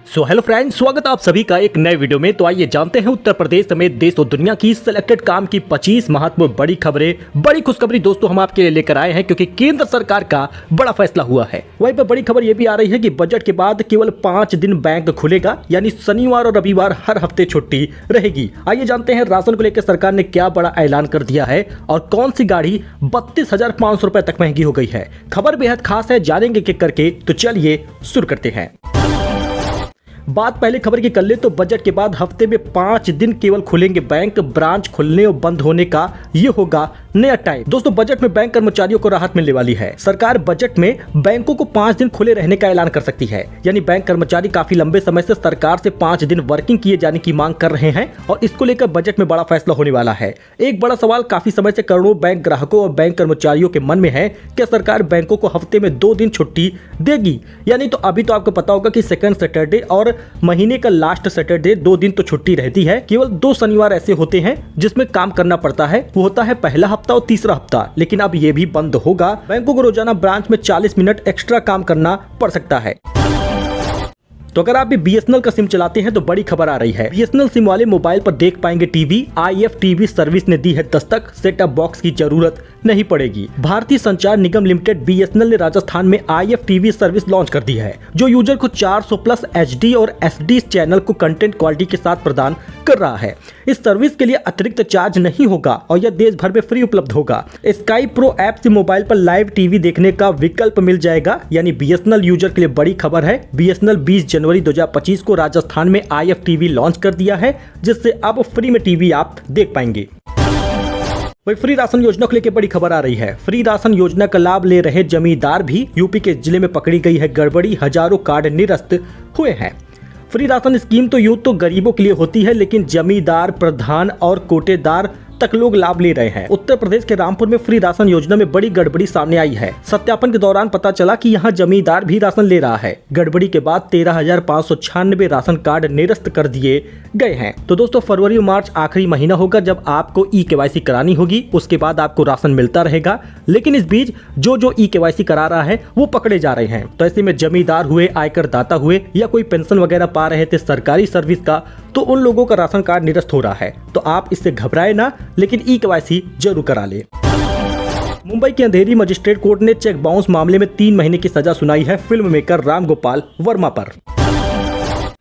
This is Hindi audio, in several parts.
हेलो फ्रेंड्स, स्वागत है आप सभी का एक नए वीडियो में। तो आइए जानते हैं उत्तर प्रदेश समेत देश और दुनिया की सिलेक्टेड काम की 25 महत्वपूर्ण बड़ी खबरें। बड़ी खुशखबरी दोस्तों हम आपके लिए लेकर आए हैं क्योंकि केंद्र सरकार का बड़ा फैसला हुआ है। वहीं पर बड़ी खबर यह भी आ रही है कि बजट के बाद केवल 5 दिन बैंक खुलेगा, यानी शनिवार और रविवार हर हफ्ते छुट्टी रहेगी। आइए जानते हैं राशन को लेकर सरकार ने क्या बड़ा ऐलान कर दिया है और कौन सी गाड़ी 32,500 रुपए तक महंगी हो गई है। खबर बेहद खास है, जानेंगे कि करके। तो चलिए शुरू करते हैं। बात पहले खबर की कर ले तो बजट के बाद हफ्ते में 5 दिन केवल खुलेंगे बैंक। ब्रांच खुलने और बंद होने का ये होगा नया टाइम। दोस्तों बजट में बैंक कर्मचारियों को राहत मिलने वाली है। सरकार बजट में बैंकों को 5 दिन खुले रहने का ऐलान कर सकती है। यानी बैंक कर्मचारी काफी लंबे समय से सरकार से 5 दिन वर्किंग किए जाने की मांग कर रहे हैं और इसको लेकर बजट में बड़ा फैसला होने वाला है। एक बड़ा सवाल काफी समय से करोड़ों बैंक ग्राहकों और बैंक कर्मचारियों के मन में है, क्या सरकार बैंकों को हफ्ते में 2 दिन छुट्टी देगी? यानी तो अभी तो आपको पता होगा कि सेकंड सैटरडे और महीने का लास्ट सैटरडे 2 दिन तो छुट्टी रहती है। केवल 2 शनिवार ऐसे होते हैं जिसमें काम करना पड़ता है, वो होता है पहला हफ्ता और तीसरा हफ्ता। लेकिन अब ये भी बंद होगा। बैंकों को रोजाना ब्रांच में 40 मिनट एक्स्ट्रा काम करना पड़ सकता है। तो अगर आप भी बीएसएनएल का सिम चलाते हैं तो बड़ी खबर आ रही है। बीएसएनएल सिम वाले मोबाइल पर देख पाएंगे टीवी। IFTV सर्विस ने दी है दस्तक। सेटअप बॉक्स की जरूरत नहीं पड़ेगी। भारतीय संचार निगम लिमिटेड BSNL ने राजस्थान में IFTV सर्विस लॉन्च कर दी है, जो यूजर को 400 प्लस HD और SD चैनल को कंटेंट क्वालिटी के साथ प्रदान कर रहा है। इस सर्विस के लिए अतिरिक्त चार्ज नहीं होगा और यह देश भर में फ्री उपलब्ध होगा। स्काई प्रो ऐप से मोबाइल पर लाइव टीवी देखने का विकल्प मिल जाएगा। यानी BSNL यूजर के लिए बड़ी खबर है। BSNL 20 जनवरी 2025 को राजस्थान में IFTV लॉन्च कर दिया है, जिससे अब फ्री में टीवी आप देख पाएंगे। वही फ्री राशन योजना को लेकर बड़ी खबर आ रही है। फ्री राशन योजना का लाभ ले रहे जमींदार भी। यूपी के जिले में पकड़ी गई है गड़बड़ी, हजारों कार्ड निरस्त हुए हैं। फ्री राशन स्कीम तो यूं तो गरीबों के लिए होती है, लेकिन जमींदार, प्रधान और कोटेदार तक लोग लाभ ले रहे हैं। उत्तर प्रदेश के रामपुर में फ्री राशन योजना में बड़ी गड़बड़ी सामने आई है। सत्यापन के दौरान पता चला कि यहां जमींदार भी राशन ले रहा है। गड़बड़ी के बाद 13,596 राशन कार्ड निरस्त कर दिए गए हैं। तो दोस्तों फरवरी और मार्च आखिरी महीना होगा जब आपको EKYC करानी होगी। उसके बाद आपको राशन मिलता रहेगा। लेकिन इस बीच जो EKYC करा रहा है वो पकड़े जा रहे हैं। तो ऐसे में जमींदार हुए, आयकर दाता हुए या कोई पेंशन वगैरह पा रहे थे सरकारी सर्विस का, तो उन लोगों का राशन कार्ड निरस्त हो रहा है। तो आप इससे घबराए ना, लेकिन EKYC जरूर करा ले। मुंबई की अंधेरी मजिस्ट्रेट कोर्ट ने चेक बाउंस मामले में 3 महीने की सजा सुनाई है फिल्म मेकर राम गोपाल वर्मा पर।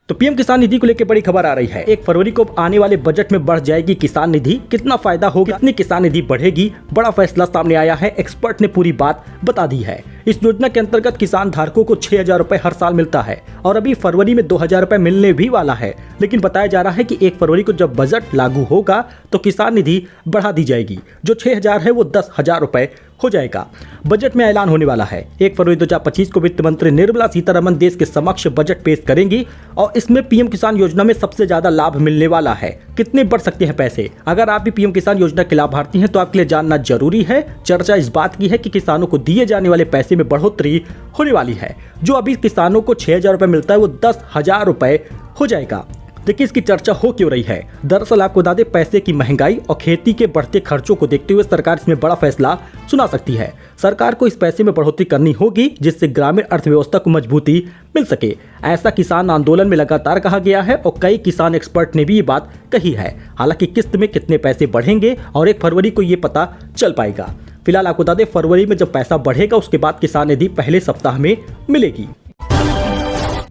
तो PM किसान निधि को लेकर बड़ी खबर आ रही है। 1 फरवरी को आने वाले बजट में बढ़ जाएगी किसान निधि। कितना फायदा होगा, कितनी किसान निधि बढ़ेगी, बड़ा फैसला सामने आया है। एक्सपर्ट ने पूरी बात बता दी है। इस योजना के अंतर्गत किसान धारकों को 6,000 रुपए हर साल मिलता है और अभी फरवरी में 2,000 रुपए मिलने भी वाला है। लेकिन बताया जा रहा है कि 1 फरवरी को जब बजट लागू होगा तो किसान निधि बढ़ा दी जाएगी। जो 6,000 है वो 10,000 रुपए हो जाएगा। बजट में ऐलान होने वाला है। 1 फरवरी 2025 को वित्त मंत्री निर्मला सीतारमण देश के समक्ष बजट पेश करेंगी और इसमें PM किसान योजना में सबसे ज्यादा लाभ मिलने वाला है। कितने बढ़ सकते हैं पैसे? अगर आप भी PM किसान योजना के लाभार्थी हैं तो आपके लिए जानना जरूरी है। चर्चा इस बात की है कि किसानों को दिए जाने वाले पैसे में बढ़ोतरी होने वाली है। जो अभी किसानों को 6,000 रुपए मिलता है वो 10,000 रुपए हो जाएगा। देखिए इसकी चर्चा हो क्यों रही है। दरअसल आपको बता दें, पैसे की महंगाई और खेती के बढ़ते खर्चों को देखते हुए सरकार इसमें बड़ा फैसला सुना सकती है। सरकार को इस पैसे में बढ़ोतरी करनी होगी जिससे ग्रामीण अर्थव्यवस्था को मजबूती मिल सके। ऐसा किसान आंदोलन में लगातार कहा गया है और कई किसान एक्सपर्ट ने भी ये बात कही है। हालांकि किस्त में कितने पैसे बढ़ेंगे और 1 फरवरी को ये पता चल पाएगा। फिलहाल आपको बता दें, फरवरी में जब पैसा बढ़ेगा उसके बाद किसान निधि पहले सप्ताह में मिलेगी।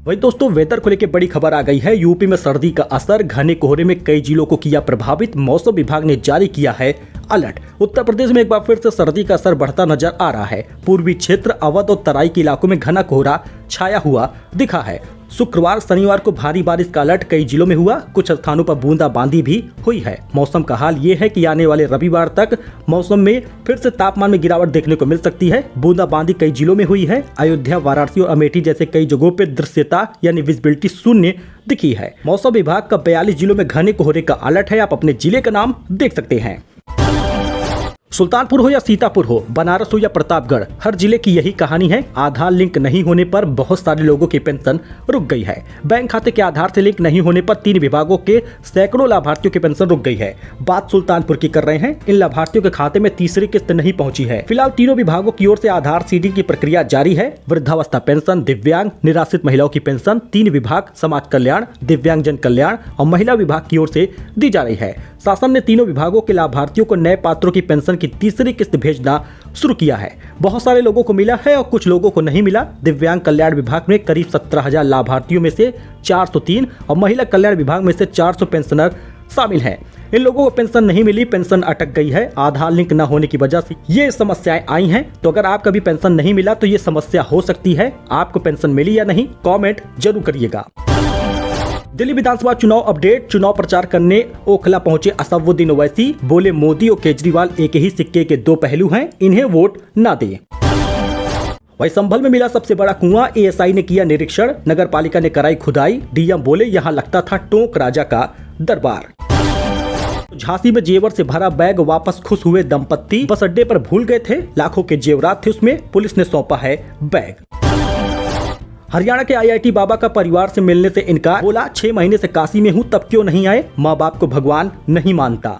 वही दोस्तों वेदर को लेकर बड़ी खबर आ गई है। यूपी में सर्दी का असर, घने कोहरे में कई जिलों को किया प्रभावित। मौसम विभाग ने जारी किया है अलर्ट। उत्तर प्रदेश में एक बार फिर से सर्दी का असर बढ़ता नजर आ रहा है। पूर्वी क्षेत्र, अवध और तराई के इलाकों में घना कोहरा छाया हुआ दिखा है। शुक्रवार शनिवार को भारी बारिश का अलर्ट कई जिलों में हुआ। कुछ स्थानों पर बूंदाबांदी भी हुई है। मौसम का हाल ये है कि आने वाले रविवार तक मौसम में फिर से तापमान में गिरावट देखने को मिल सकती है। बूंदाबांदी कई जिलों में हुई है। अयोध्या, वाराणसी और अमेठी जैसे कई जगहों पर दृश्यता यानी विजिबिलिटी शून्य दिखी है। मौसम विभाग का 42 जिलों में घने कोहरे का अलर्ट है। आप अपने जिले का नाम देख सकते हैं। सुल्तानपुर हो या सीतापुर हो, बनारस हो या प्रतापगढ़, हर जिले की यही कहानी है। आधार लिंक नहीं होने पर बहुत सारे लोगों की पेंशन रुक गई है। बैंक खाते के आधार से लिंक नहीं होने पर 3 विभागों के सैकड़ों लाभार्थियों की पेंशन रुक गई है। बात सुल्तानपुर की कर रहे हैं। इन लाभार्थियों के खाते में तीसरी किस्त नहीं पहुंची है। फिलहाल तीनों विभागों की ओर से आधार सीडी की प्रक्रिया जारी है। वृद्धावस्था पेंशन, दिव्यांग, निराश्रित महिलाओं की पेंशन 3 विभाग समाज कल्याण, दिव्यांगजन कल्याण और महिला विभाग की ओर से दी जा रही है। शासन ने तीनों विभागों के लाभार्थियों को नए पात्रों की पेंशन की तीसरी किस्त भेजना शुरू किया है। बहुत सारे लोगों को मिला है और कुछ लोगों को नहीं मिला। दिव्यांग कल्याण विभाग में करीब 17,000 लाभार्थियों में से 403 और महिला कल्याण विभाग में से 400 पेंशनर शामिल हैं। इन लोगों को पेंशन नहीं मिली, पेंशन अटक गई है। आधार लिंक न होने की वजह से ये समस्याएं आई हैं। तो अगर आपका भी पेंशन नहीं मिला तो ये समस्या हो सकती है। आपको पेंशन मिली या नहीं, कमेंट जरूर करिएगा। दिल्ली विधानसभा चुनाव अपडेट। चुनाव प्रचार करने ओखला पहुंचे असदुद्दीन ओवैसी, बोले मोदी और केजरीवाल एक ही सिक्के के 2 पहलू हैं, इन्हें वोट ना दें। वही संभल में मिला सबसे बड़ा कुआं, एएसआई ने किया निरीक्षण, नगर पालिका ने कराई खुदाई। डीएम बोले यहां लगता था टोंक राजा का दरबार। झांसी में जेवर से भरा बैग वापस खुश हुए दंपत्ति, बस अड्डे पर भूल गए थे, लाखों के जेवरात थे उसमें, पुलिस ने सौंपा है बैग। हरियाणा के आईआईटी बाबा का परिवार से मिलने से इनकार, बोला 6 महीने से काशी में हूँ तब क्यों नहीं आए, माँ बाप को भगवान नहीं मानता।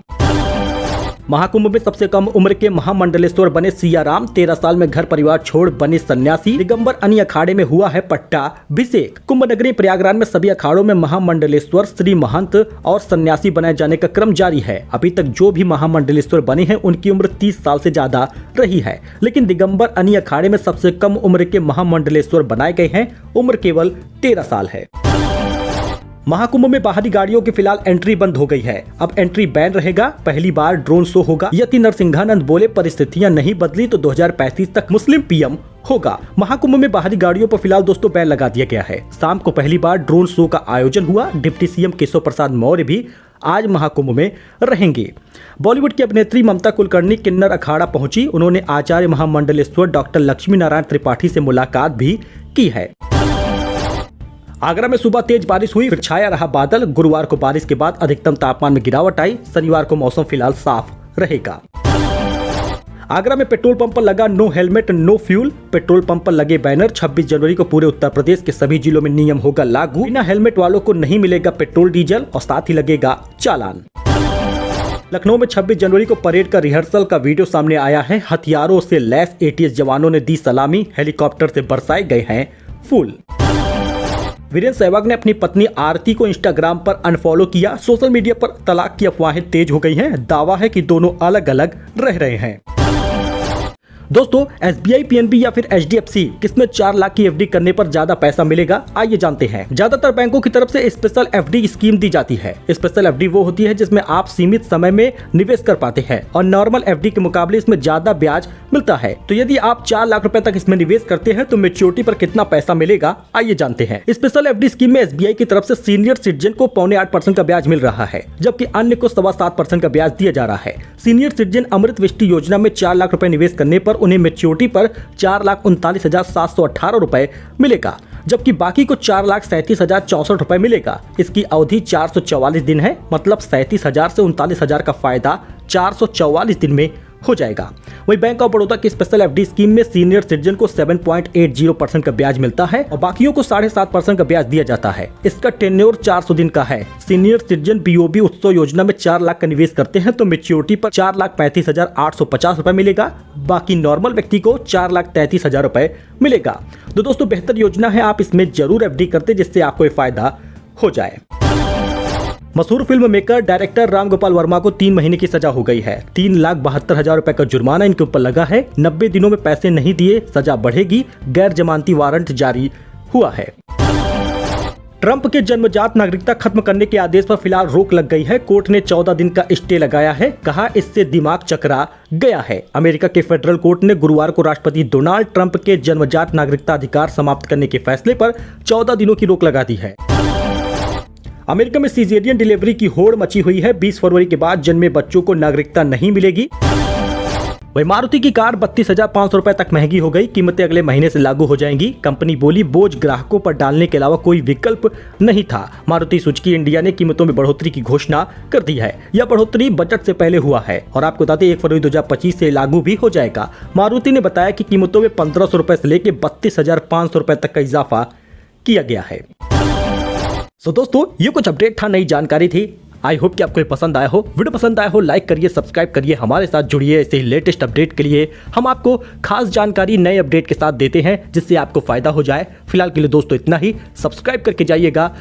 महाकुंभ में सबसे कम उम्र के महामंडलेश्वर बने सियाराम, 13 साल में घर परिवार छोड़ बने सन्यासी। दिगंबर अन्य अखाड़े में हुआ है पट्टाभिषेक। कुंभ नगरी प्रयागराज में सभी अखाड़ों में महामंडलेश्वर, श्री महंत और सन्यासी बनाए जाने का क्रम जारी है। अभी तक जो भी महामंडलेश्वर बने हैं उनकी उम्र 30 साल से ज्यादा रही है, लेकिन दिगंबर अन्य अखाड़े में सबसे कम उम्र के महामंडलेश्वर बनाए गए हैं, उम्र केवल 13 साल है। महाकुंभ में बाहरी गाड़ियों की फिलहाल एंट्री बंद हो गई है, अब एंट्री बैन रहेगा। पहली बार ड्रोन शो होगा। यति नरसिंहानंद बोले परिस्थितियां नहीं बदली तो 2035 तक मुस्लिम पीएम होगा। महाकुंभ में बाहरी गाड़ियों पर फिलहाल दोस्तों बैन लगा दिया गया है। शाम को पहली बार ड्रोन शो का आयोजन हुआ। डिप्टी सीएम केशव प्रसाद मौर्य भी आज महाकुंभ में रहेंगे। बॉलीवुड की अभिनेत्री ममता कुलकर्णी किन्नर अखाड़ा पहुंची। उन्होंने आचार्य महामंडलेश्वर डॉक्टर लक्ष्मी नारायण त्रिपाठी से मुलाकात भी की है। आगरा में सुबह तेज बारिश हुई, फिर छाया रहा बादल। गुरुवार को बारिश के बाद अधिकतम तापमान में गिरावट आई। शनिवार को मौसम फिलहाल साफ रहेगा। आगरा में पेट्रोल पंप पर लगा no helmet no fuel. Petrol pump पर लगे बैनर। 26 जनवरी को पूरे उत्तर प्रदेश के सभी जिलों में नियम होगा लागू। बिना हेलमेट वालों को नहीं मिलेगा पेट्रोल डीजल और साथ ही लगेगा चालान। लखनऊ में 26 जनवरी को परेड का रिहर्सल का वीडियो सामने आया है। हथियारों से लैस एटीएस जवानों ने दी सलामी। हेलीकॉप्टर से बरसाए गए हैं फूल। वीरेंद्र सहवाग ने अपनी पत्नी आरती को इंस्टाग्राम पर अनफॉलो किया। सोशल मीडिया पर तलाक की अफवाहें तेज हो गई हैं। दावा है कि दोनों अलग अलग रह रहे हैं। दोस्तों एसबीआई, पीएनबी या फिर एचडीएफसी किसमें 4 लाख की एफडी करने पर ज्यादा पैसा मिलेगा, आइए जानते हैं। ज्यादातर बैंकों की तरफ से स्पेशल एफडी स्कीम दी जाती है। स्पेशल एफडी वो होती है जिसमें आप सीमित समय में निवेश कर पाते हैं और नॉर्मल एफडी के मुकाबले इसमें ज्यादा ब्याज मिलता है। तो यदि आप 4 लाख रुपए तक इसमें निवेश करते हैं तो मैच्योरिटी पर कितना पैसा मिलेगा, आइए जानते हैं। स्पेशल एफडी स्कीम में एसबीआई की तरफ से सीनियर सिटीजन को 7.25% का ब्याज मिल रहा है, जबकि अन्य को 7.25% का ब्याज दिया जा रहा है। सीनियर सिटीजन अमृत विष्टि योजना में 4 लाख रुपए निवेश करने पर उन्हें मैच्योरिटी पर 4,39,768 रुपए मिलेगा, जबकि बाकी को 4,37,064 रुपए मिलेगा। इसकी अवधि 444 दिन है, मतलब 37,000 से 39,000 का फायदा 444 दिन में हो जाएगा। वही बैंक ऑफ बड़ौदा की स्पेशल एफडी स्कीम में सीनियर सिटीजन को 7.80% का ब्याज मिलता है और बाकियों को 7.5% का ब्याज दिया जाता है। इसका टेन्योर 400 दिन का है। सीनियर सिटीजन बीओबी उत्सव योजना में 4 लाख का निवेश करते हैं तो मैच्योरिटी पर 4,35,850 रुपए मिलेगा। बाकी नॉर्मल व्यक्ति को 4,33,000 रुपए मिलेगा। तो दोस्तोों बेहतर योजना है, आप इसमें जरूर एफडी करते जिससे आपको फायदा हो जाए। मशहूर film maker director Ram Gopal Verma को 3 महीने की सजा हो गई है। 3,72,000 रुपए का जुर्माना इनके ऊपर लगा है। 90 दिनों में पैसे नहीं दिए सजा बढ़ेगी। गैर जमानती वारंट जारी हुआ है। ट्रंप के जन्मजात नागरिकता खत्म करने के आदेश पर फिलहाल रोक लग गई है। कोर्ट ने 14 दिन का स्टे लगाया है, कहा इससे दिमाग चकरा गया है। अमेरिका के फेडरल कोर्ट ने गुरुवार को राष्ट्रपति डोनाल्ड ट्रंप के जन्मजात नागरिकता अधिकार समाप्त करने के फैसले पर 14 दिनों की रोक लगा दी है। अमेरिका में सीजेरियन डिलीवरी की होड़ मची हुई है। 20 फरवरी के बाद जन्मे बच्चों को नागरिकता नहीं मिलेगी। वही मारुति की कार 32,500 रुपए तक महंगी हो गई। कीमतें अगले महीने से लागू हो जाएंगी। कंपनी बोली बोझ ग्राहकों पर डालने के अलावा कोई विकल्प नहीं था। मारुति सुजुकी इंडिया ने कीमतों में बढ़ोतरी की घोषणा कर दी है। यह बढ़ोतरी बजट से पहले हुआ है और आपको बता दें 1 फरवरी 2025 से लागू भी हो जाएगा। मारुति ने बताया कि कीमतों में 1500 रुपए से लेकर 32,500 रुपए तक का इजाफा किया गया है। सो दोस्तों, ये कुछ अपडेट था, नई जानकारी थी। आई होप कि आपको ये पसंद आया हो। वीडियो पसंद आया हो लाइक करिए, सब्सक्राइब करिए, हमारे साथ जुड़िए। ऐसे ही लेटेस्ट अपडेट के लिए हम आपको खास जानकारी नए अपडेट के साथ देते हैं जिससे आपको फायदा हो जाए। फिलहाल के लिए दोस्तों इतना ही। सब्सक्राइब करके जाइएगा।